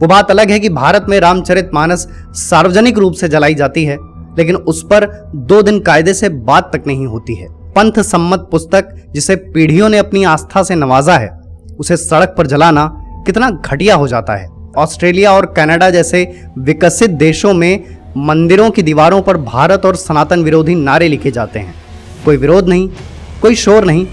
वो बात अलग है कि भारत में रामचरितमानस सार्वजनिक रूप से जलाई जाती है, लेकिन उस पर 2 दिन कायदे से बात तक नहीं होती है। पंथ सम्मत पुस्तक जिसे पीढ़ियों ने अपनी आस्था से नवाजा है, उसे सड़क पर जलाना कितना घटिया हो जाता है। ऑस्ट्रेलिया और कनाडा जैसे विकसित देशों में मंदिरों की दीवारों पर भारत और सनातन विरोधी नारे लिखे जाते हैं। कोई विरोध नहीं, कोई शोर नहीं,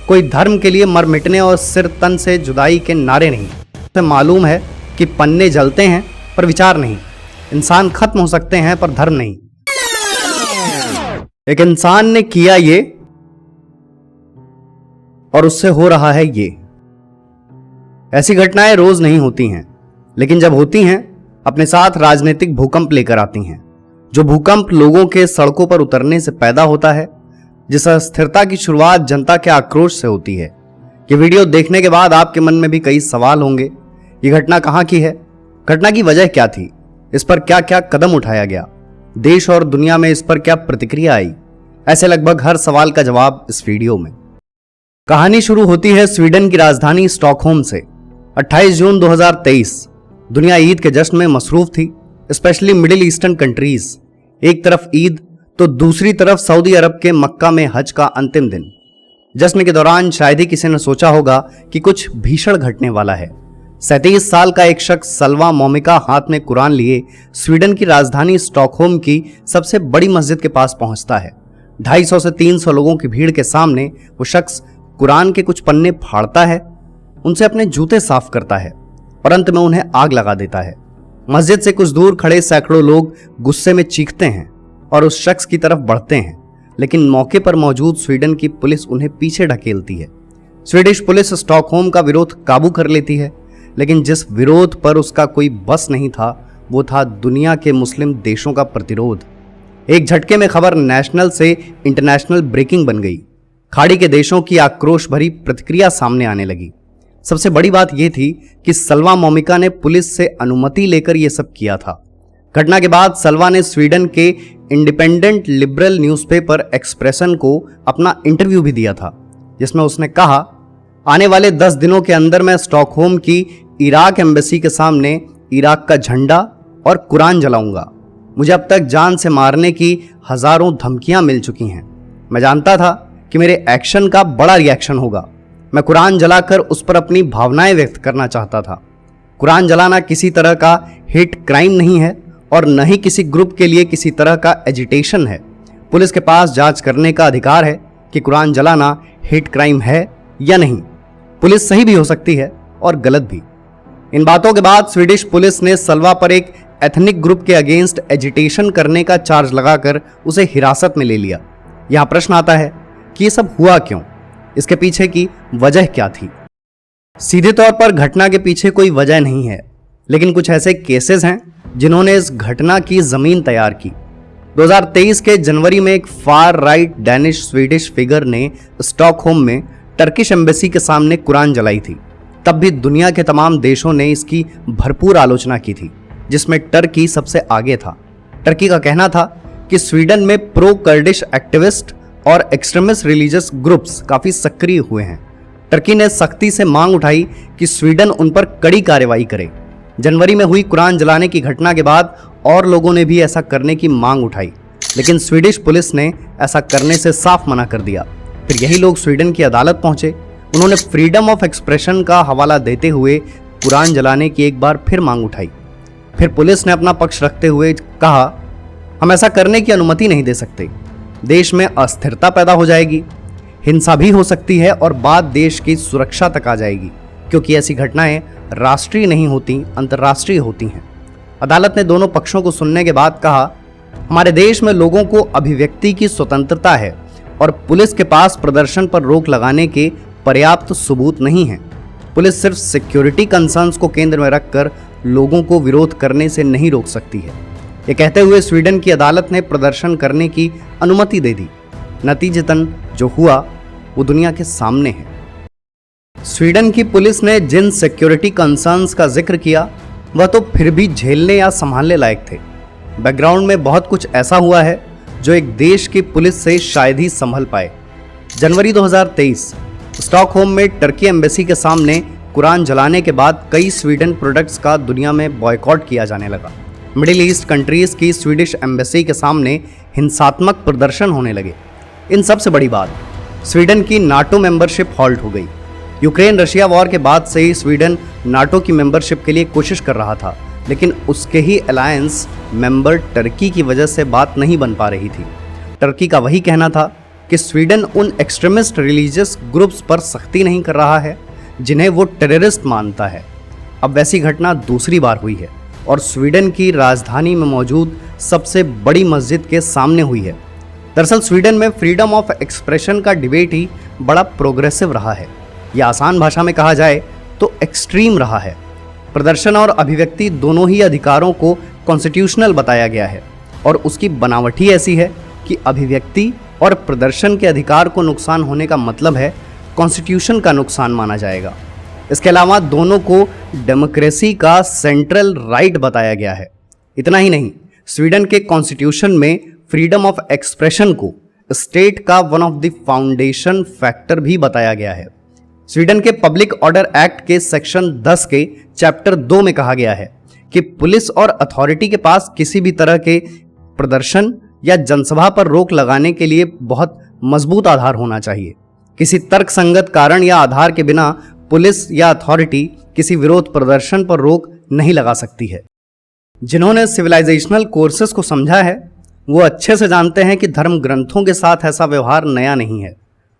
कोई धर्म के लिए मर मिटने और सिर तन से जुदाई के नारे नहीं। उसे मालूम है कि पन्ने जलते हैं पर विचार नहीं, इंसान खत्म हो सकते हैं पर धर्म नहीं। एक इंसान ने किया ये और उससे हो रहा है ये। ऐसी घटनाएं रोज नहीं होती हैं, लेकिन जब होती हैं अपने साथ राजनीतिक भूकंप लेकर आती हैं। जो भूकंप लोगों के सड़कों पर उतरने से पैदा होता है, जिस अस्थिरता की शुरुआत जनता के आक्रोश से होती है। ये वीडियो देखने के बाद आपके मन में भी कई सवाल होंगे। ये घटना कहां की है? घटना की वजह क्या थी? इस पर क्या क्या कदम उठाया गया? देश और दुनिया में इस पर क्या प्रतिक्रिया आई? ऐसे लगभग हर सवाल का जवाब इस वीडियो में। कहानी शुरू होती है स्वीडन की राजधानी स्टॉकहोम से। 28 जून 2023। दुनिया ईद के जश्न में मसरूफ थी, स्पेशली मिडिल ईस्टर्न कंट्रीज। एक तरफ ईद तो दूसरी तरफ सऊदी अरब के मक्का में हज का अंतिम दिन। जश्न के दौरान शायद ही किसी ने सोचा होगा कि कुछ भीषण घटने वाला है। 37 साल का एक शख्स सलवा मोमिका हाथ में कुरान लिए स्वीडन की राजधानी स्टॉकहोम की सबसे बड़ी मस्जिद के पास पहुंचता है। 250 से 300 लोगों की भीड़ के सामने वो शख्स कुरान के कुछ पन्ने फाड़ता है, उनसे अपने जूते साफ करता है और अंत में उन्हें आग लगा देता है। मस्जिद से कुछ दूर खड़े सैकड़ों लोग गुस्से में चीखते हैं और उस शख्स की तरफ बढ़ते हैं, लेकिन मौके पर मौजूद स्वीडन की पुलिस उन्हें पीछे ढकेलती है। स्वीडिश पुलिस स्टॉकहोम का विरोध काबू कर लेती है, लेकिन जिस विरोध पर उसका कोई बस नहीं था, वो था दुनिया के मुस्लिम देशों का प्रतिरोध। एक झटके में खबर नेशनल से इंटरनेशनल ब्रेकिंग बन गई। खाड़ी के देशों की आक्रोश भरी प्रतिक्रिया सामने आने लगी। सबसे बड़ी बात यह थी कि सलवा मोमिका ने पुलिस से अनुमति लेकर यह सब किया था। घटना के बाद सलवा ने स्वीडन के इंडिपेंडेंट लिबरल न्यूज़पेपर एक्सप्रेशन को अपना इंटरव्यू भी दिया था, जिसमें उसने कहा, आने वाले 10 दिनों के अंदर मैं स्टॉकहोम की इराक एम्बेसी के सामने इराक का झंडा और कुरान जलाऊंगा। मुझे अब तक जान से मारने की हजारों धमकियां मिल चुकी हैं। मैं जानता था कि मेरे एक्शन का बड़ा रिएक्शन होगा। मैं कुरान जलाकर उस पर अपनी भावनाएं व्यक्त करना चाहता था। कुरान जलाना किसी तरह का हेट क्राइम नहीं है और न ही किसी ग्रुप के लिए किसी तरह का एजिटेशन है। पुलिस के पास जांच करने का अधिकार है कि कुरान जलाना हेट क्राइम है या नहीं। पुलिस सही भी हो सकती है और गलत भी। इन बातों के बाद स्वीडिश पुलिस ने सलवा पर एक एथनिक ग्रुप के अगेंस्ट एजिटेशन करने का चार्ज लगाकर उसे हिरासत में ले लिया। यहां प्रश्न आता है कि ये सब हुआ क्यों? इसके पीछे की वजह क्या थी? सीधे तौर पर घटना के पीछे कोई वजह नहीं है, लेकिन कुछ ऐसे केसेस हैं जिन्होंने इस घटना की जमीन तैयार की। 2023 के जनवरी में एक far right Danish Swedish figure ने स्टॉकहोम में टर्किश एम्बेसी के सामने कुरान जलाई थी। तब भी दुनिया के तमाम देशों ने इसकी भरपूर आलोचना की थी, जिसमें टर्की सबसे आगे था। टर्की का कहना था कि स्वीडन में प्रो कर्डिश एक्टिविस्ट और एक्सट्रीमिस्ट रिलीजियस ग्रुप्स काफी सक्रिय हुए हैं। टर्की ने सख्ती से मांग उठाई कि स्वीडन उन पर कड़ी कार्रवाई करे। जनवरी में हुई कुरान जलाने की घटना के बाद और लोगों ने भी ऐसा करने की मांग उठाई, लेकिन स्वीडिश पुलिस ने ऐसा करने से साफ मना कर दिया। फिर यही लोग स्वीडन की अदालत पहुंचे। उन्होंने फ्रीडम ऑफ एक्सप्रेशन का हवाला देते हुए कुरान जलाने की एक बार फिर मांग उठाई। फिर पुलिस ने अपना पक्ष रखते हुए कहा, हम ऐसा करने की अनुमति नहीं दे सकते। देश में अस्थिरता पैदा हो जाएगी, हिंसा भी हो सकती है और बात देश की सुरक्षा तक आ जाएगी, क्योंकि ऐसी घटनाएं राष्ट्रीय नहीं होती, अंतर्राष्ट्रीय होती हैं। अदालत ने दोनों पक्षों को सुनने के बाद कहा, हमारे देश में लोगों को अभिव्यक्ति की स्वतंत्रता है और पुलिस के पास प्रदर्शन पर रोक लगाने के पर्याप्त सबूत नहीं है। पुलिस सिर्फ सिक्योरिटी कंसर्न्स को केंद्र में रखकर लोगों को विरोध करने से नहीं रोक सकती है। ये कहते हुए स्वीडन की अदालत ने प्रदर्शन करने की अनुमति दे दी। नतीजतन जो हुआ वो दुनिया के सामने है। स्वीडन की पुलिस ने जिन सिक्योरिटी कंसर्न्स का जिक्र किया वह तो फिर भी झेलने या संभालने लायक थे। बैकग्राउंड में बहुत कुछ ऐसा हुआ है जो एक देश की पुलिस से शायद ही संभल पाए। जनवरी 2023 स्टॉकहोम में टर्की एम्बेसी के सामने कुरान जलाने के बाद कई स्वीडन प्रोडक्ट्स का दुनिया में बॉयकॉट किया जाने लगा। मिडिल ईस्ट कंट्रीज की स्वीडिश एम्बेसी के सामने हिंसात्मक प्रदर्शन होने लगे। इन सबसे बड़ी बात, स्वीडन की नाटो मेंबरशिप हॉल्ट हो गई। यूक्रेन रशिया वॉर के बाद से ही स्वीडन नाटो की मेंबरशिप के लिए कोशिश कर रहा था, लेकिन उसके ही अलायंस मेंबर टर्की की वजह से बात नहीं बन पा रही थी। टर्की का वही कहना था कि स्वीडन उन एक्सट्रीमिस्ट रिलीजियस ग्रुप्स पर सख्ती नहीं कर रहा है जिन्हें वो टेररिस्ट मानता है। अब वैसी घटना दूसरी बार हुई है और स्वीडन की राजधानी में मौजूद सबसे बड़ी मस्जिद के सामने हुई है। दरअसल स्वीडन में फ्रीडम ऑफ एक्सप्रेशन का डिबेट ही बड़ा प्रोग्रेसिव रहा है, या आसान भाषा में कहा जाए तो एक्सट्रीम रहा है। प्रदर्शन और अभिव्यक्ति दोनों ही अधिकारों को कॉन्स्टिट्यूशनल बताया गया है और उसकी बनावट ही ऐसी है कि अभिव्यक्ति और प्रदर्शन के अधिकार को नुकसान होने का मतलब है कॉन्स्टिट्यूशन का नुकसान माना जाएगा। इसके अलावा दोनों को डेमोक्रेसी का सेंट्रल राइट बताया गया है। इतना ही नहीं, स्वीडन के कॉन्स्टिट्यूशन में फ्रीडम ऑफ एक्सप्रेशन को स्टेट का one of the foundation factor भी बताया गया है। स्वीडन के पब्लिक ऑर्डर एक्ट के सेक्शन 10 के चैप्टर 2 में कहा गया है कि पुलिस और अथॉरिटी के पास किसी भी तरह के प्रदर्शन या जनसभा पर रोक लगाने के लिए बहुत मजबूत आधार होना चाहिए। किसी तर्कसंगत कारण या आधार के बिना पुलिस या अथॉरिटी किसी विरोध प्रदर्शन पर रोक नहीं लगा सकती है। जिन्होंने सिविलाइजेशनल कोर्सेस को समझा है वो अच्छे से जानते हैं कि धर्म ग्रंथों के साथ ऐसा व्यवहार नया नहीं है,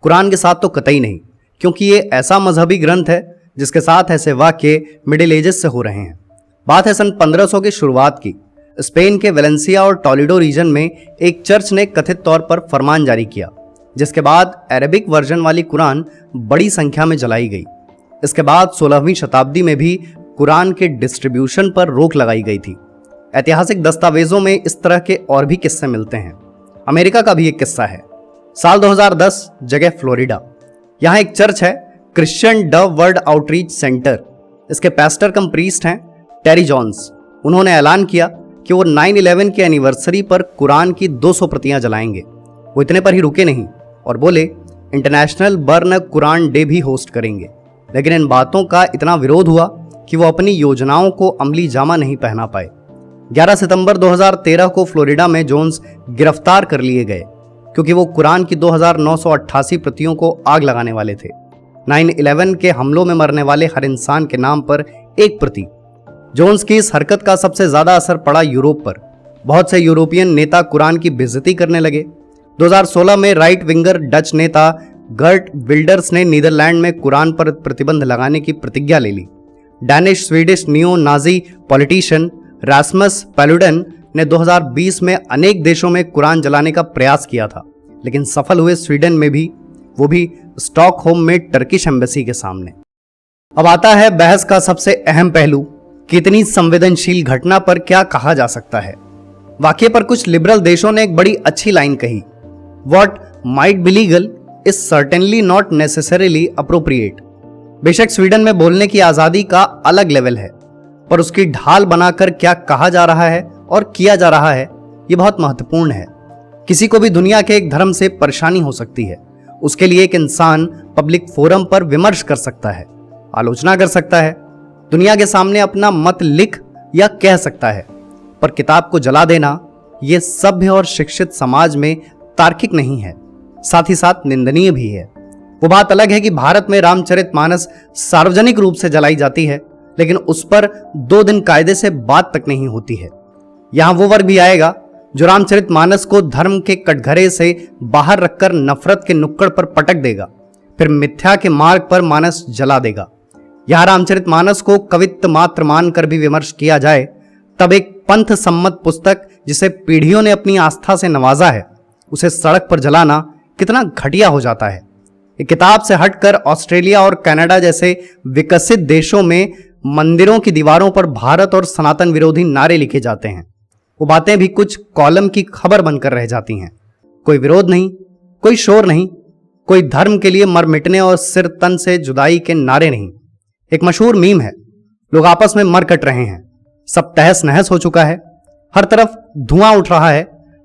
कुरान के साथ तो कतई नहीं, क्योंकि ये ऐसा मजहबी ग्रंथ है जिसके साथ ऐसे वाक्य मिडिल एजेस से हो रहे हैं। बात है सन 1500 की शुरुआत की। स्पेन के वेलेंसिया और टोलेडो रीजन में एक चर्च ने कथित तौर पर फरमान जारी किया, जिसके बाद अरेबिक वर्जन वाली कुरान बड़ी संख्या में जलाई गई। इसके बाद 16वीं शताब्दी में भी कुरान के डिस्ट्रीब्यूशन पर रोक लगाई गई थी। ऐतिहासिक दस्तावेजों में इस तरह के और भी किस्से मिलते हैं। अमेरिका का भी एक किस्सा है। साल 2010, जगह फ्लोरिडा। यहाँ एक चर्च है, Christian Dove world outreach centre. इसके पैस्टर कम प्रीस्ट हैं टेरी जॉन्स। उन्होंने ऐलान किया कि वो 9/11 की एनिवर्सरी पर कुरान की 200 प्रतियां जलाएंगे। वो इतने पर ही रुके नहीं और बोले इंटरनेशनल बर्न कुरान डे भी होस्ट करेंगे। लेकिन इन बातों का इतना विरोध हुआ कि वो अपनी योजनाओं को अमली जामा नहीं पहना पाए। 11 सितंबर 2013 को फ्लोरिडा में जोन्स गिरफ्तार कर लिए गए क्योंकि वो कुरान की 2988 प्रतियों को आग लगाने वाले थे। 9/11 के हमलों में मरने वाले हर इंसान के नाम पर एक प्रति। जोन्स की इस हरकत का सबसे ज्यादा असर पड़ा यूरोप पर। बहुत से यूरोपियन नेता कुरान की बेइज्जती करने लगे। 2016 में राइट विंगर डच नेता गर्ट विल्डर्स ने नीदरलैंड में कुरान पर प्रतिबंध लगाने की प्रतिज्ञा ले ली। Danish Swedish neo Nazi politician Rasmus Paludan ने 2020 में अनेक देशों में कुरान जलाने का प्रयास किया था, लेकिन सफल हुए स्वीडन में भी, वो भी स्टॉकहोम में टर्किश एम्बेसी के सामने। अब आता है बहस का सबसे अहम पहलू कि इतनी संवेदनशील घटना पर क्या कहा जा सकता है। वाकई पर कुछ लिबरल देशों ने एक बड़ी अच्छी लाइन कही, what might be legal is certainly not necessarily appropriate. बेशक स्वीडन में बोलने की आजादी का अलग लेवल है, पर उसकी ढाल बनाकर क्या कहा जा रहा है और किया जा रहा है ये बहुत महत्वपूर्ण है। किसी को भी दुनिया के एक धर्म से परेशानी हो सकती है। उसके लिए एक इंसान पब्लिक फोरम पर विमर्श कर सकता है, आलोचना कर सकता है, दुनिया के सामने अपना मत लिख या कह सकता है, पर किताब को जला देना यह सभ्य और शिक्षित समाज में तार्किक नहीं है, साथ ही साथ निंदनीय भी है। वो बात अलग है कि भारत में रामचरितमानस सार्वजनिक रूप से जलाई जाती है, लेकिन उस पर 2 दिन कायदे से बात तक नहीं होती है। यहां वो वर्ग भी आएगा जो रामचरितमानस को धर्म के कटघरे से बाहर रखकर नफरत के नुक्कड़ पर पटक देगा, फिर मिथ्या के मार्ग पर मानस जला देगा। यहां रामचरितमानस को कवित्व मात्र मानकर भी विमर्श किया जाए, तब एक पंथ सम्मत पुस्तक जिसे पीढ़ियों ने अपनी आस्था से नवाजा है, उसे सड़क पर जलाना कितना घटिया हो जाता है। एक किताब से हटकर ऑस्ट्रेलिया और कनाडा जैसे विकसित देशों में मंदिरों की दीवारों पर भारत और सनातन विरोधी नारे लिखे जाते हैं। वो बातें भी कुछ कॉलम की खबर बनकर रह जाती हैं। कोई विरोध नहीं, कोई शोर नहीं, कोई धर्म के लिए मर मिटने और सिर तन से जुदाई के नारे नहीं। एक मशहूर मीम है, लोग आपस में मर कट रहे हैं, सब तहस नहस हो चुका है, हर तरफ धुआं उठ रहा है,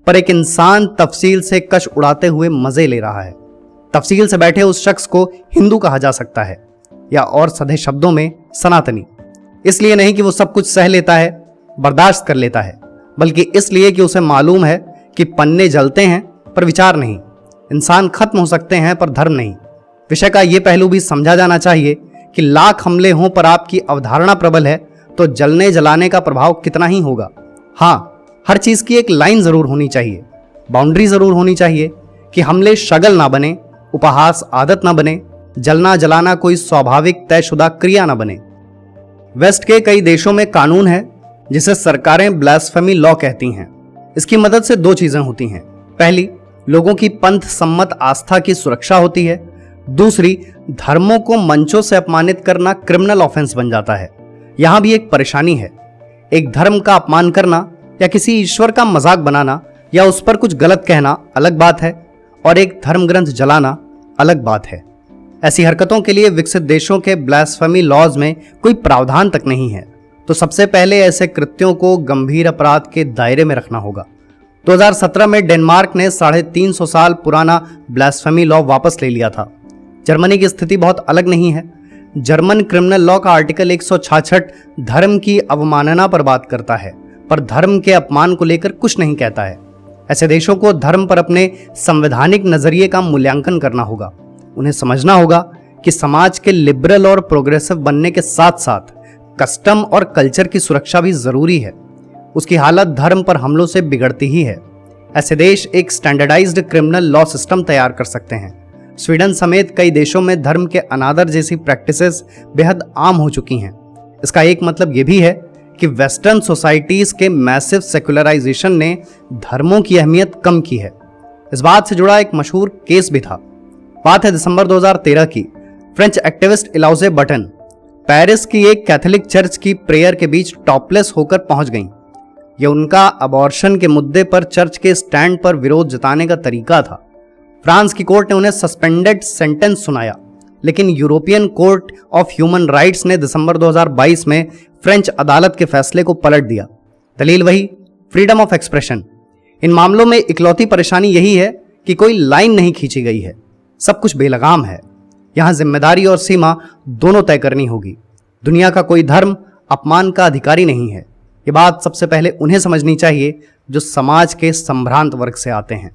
पर एक इंसान तफसील से कश उड़ाते हुए मजे ले रहा है। तफसील से बैठे उस शख्स को हिंदू कहा जा सकता है। या और सधे शब्दों में सनातनी। इसलिए नहीं कि वो सब कुछ सह लेता है, बर्दाश्त कर लेता है, बल्कि इसलिए कि उसे मालूम है कि पन्ने जलते हैं पर विचार नहीं, इंसान खत्म हो सकते हैं पर धर्म नहीं। विषय का ये पहलू भी समझा जाना चाहिए कि लाख हमले हों पर आपकी अवधारणा प्रबल है तो जलने जलाने का प्रभाव कितना ही होगा। हाँ, हर चीज की एक लाइन जरूर होनी चाहिए, बाउंड्री जरूर होनी चाहिए कि हमले शगल ना बने, उपहास आदत ना बने, जलना जलाना कोई स्वाभाविक तयशुदा क्रिया ना बने। वेस्ट के कई देशों में कानून है जिसे सरकारें ब्लास्फेमी लॉ कहती हैं। इसकी मदद से दो चीजें होती हैं। पहली, लोगों की पंथ सम्मत आस्था की सुरक्षा होती है। दूसरी, धर्मों को मंचों से अपमानित करना क्रिमिनल ऑफेंस बन जाता है। यहां भी एक परेशानी है। एक धर्म का अपमान करना या किसी ईश्वर का मजाक बनाना या उस पर कुछ गलत कहना अलग बात है, और एक धर्म ग्रंथ जलाना अलग बात है। ऐसी हरकतों के लिए विकसित देशों के ब्लास्फेमी लॉज में कोई प्रावधान तक नहीं है। तो सबसे पहले ऐसे कृत्यों को गंभीर अपराध के दायरे में रखना होगा। 2017 में डेनमार्क ने 350 साल पुराना ब्लास्फेमी लॉ वापस ले लिया था। जर्मनी की स्थिति बहुत अलग नहीं है। जर्मन क्रिमिनल लॉ का आर्टिकल 166 धर्म की अवमानना पर बात करता है, पर धर्म के अपमान को लेकर कुछ नहीं कहता है। ऐसे देशों को धर्म पर अपने संवैधानिक नजरिए का मूल्यांकन करना होगा। उन्हें समझना होगा कि समाज के लिबरल और प्रोग्रेसिव बनने के साथ साथ कस्टम और कल्चर की सुरक्षा भी जरूरी है। उसकी हालत धर्म पर हमलों से बिगड़ती ही है। ऐसे देश एक स्टैंडर्डाइज्ड क्रिमिनल लॉ सिस्टम तैयार कर सकते हैं। स्वीडन समेत कई देशों में धर्म के अनादर जैसी प्रैक्टिसेस बेहद आम हो चुकी हैं। इसका एक मतलब यह भी है कि वेस्टर्न सोसाइटीज के मैसिव सेकुलराइजेशन ने धर्मों की अहमियत कम की है। इस बात से जुड़ा एक मशहूर केस भी था। बात है दिसंबर 2013 की। फ्रेंच एक्टिविस्ट इलाउजे बटन पेरिस की एक कैथोलिक चर्च की प्रेयर के बीच टॉपलेस होकर पहुंच गईं। यह उनका अबॉर्शन के मुद्दे पर चर्च के स्टैंड पर विरोध जताने का तरीका था। फ्रांस की कोर्ट ने उन्हें सस्पेंडेड सेंटेंस सुनाया, लेकिन European court of human rights ने दिसंबर 2022 में फ्रेंच अदालत के फैसले को पलट दिया। दलील वही, फ्रीडम ऑफ एक्सप्रेशन। इन मामलों में इकलौती परेशानी यही है कि कोई लाइन नहीं खींची गई है, सब कुछ बेलगाम है। यहां जिम्मेदारी और सीमा दोनों तय करनी होगी। दुनिया का कोई धर्म अपमान का अधिकारी नहीं है। ये बात सबसे पहले उन्हें समझनी चाहिए जो समाज के संभ्रांत वर्ग से आते हैं।